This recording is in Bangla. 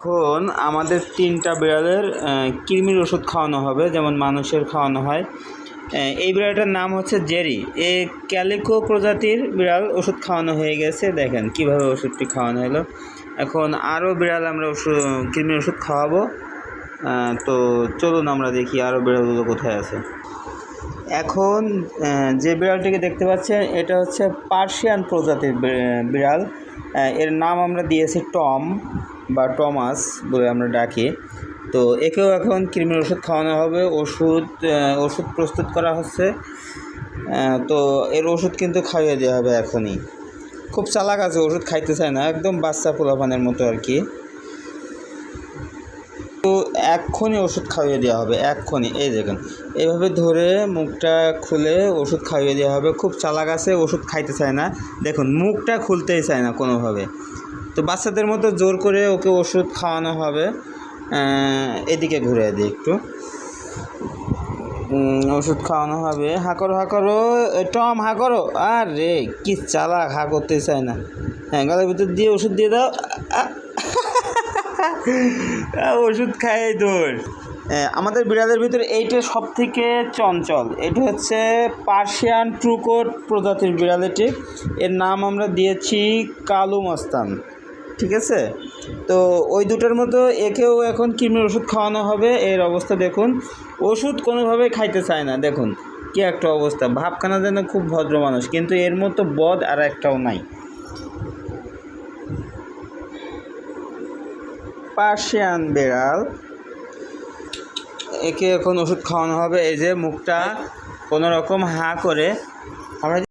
এখন আমাদের 3টা বিড়ালের কৃমির ওষুধ খাওয়ানো হবে, যেমন মানুষের খাওয়ানো হয়। এই বিড়ালটার নাম হচ্ছে জেরি। এই ক্যালিকো প্রজাতির বিড়াল ওষুধ খাওয়ানো হয়ে গেছে। দেখেন কিভাবে ওষুধটি খাওয়ানো হলো। এখন আরও বিড়াল আমরা কৃমির ওষুধ খাওয়াবো। তো চলুন আমরা দেখি আরও বিড়ালগুলো কোথায় আছে। এখন যে বিড়ালটিকে দেখতে পাচ্ছেন এটা হচ্ছে পার্সিয়ান প্রজাতির বিড়াল। এর নাম আমরা দিয়েছি টম বা টমাস বলে আমরা ডাকি। তো একেও এখন কৃমির ওষুধ খাওয়ানো হবে। ওষুধ প্রস্তুত করা হচ্ছে। তো এর ওষুধ কিন্তু খাইয়ে দেওয়া হবে এখনই। খুব চালাক আছে, ওষুধ খাইতে চায় না, একদম বাচ্চা পোলাপানের মতো আর কি। তো এক্ষুনি ওষুধ খাইয়ে দেওয়া হবে, এক্ষুনি। এই দেখুন এইভাবে ধরে মুখটা খুলে ওষুধ খাইয়ে দেওয়া হবে। খুব চালাক আছে, ওষুধ খাইতে চায় না। দেখুন মুখটা খুলতেই চায় না কোনোভাবে। তো বাচ্চাদের মতো জোর করে ওকে ওষুধ খাওয়ানো হবে। এদিকে ঘুরে দিই একটু। ওষুধ খাওয়ানো হবে। হাঁকরো টম হাঁকরো। আর রে কি চালাক, হা করতে চায় না। হ্যাঁ, গলার ভিতর দিয়ে ওষুধ দিয়ে দাও। ওষুধ খায় দৌড়। আমাদের বিড়ালের ভিতরে এইটা সব থেকে চঞ্চল। এটা হচ্ছে পার্সিয়ান ট্রুকোট প্রজাতির বিড়াল এটি। এর নাম আমরা দিয়েছি কালু মস্তান। ঠিক আছে, তো ওই দুটোর মতো একেও এখন কৃমির ওষুধ খাওয়ানো হবে। এর অবস্থা দেখুন, ওষুধ কোনোভাবেই খাইতে চায় না। দেখুন কি একটা অবস্থা। ভাবখানা যেন খুব ভদ্র মানুষ, কিন্তু এর মতো বদ আর একটাও নাই। পার্সিয়ান বিড়াল, একে এখন ওষুধ খাওয়ানো হবে। এই যে মুখটা কোনো রকম হাঁ করে আমরা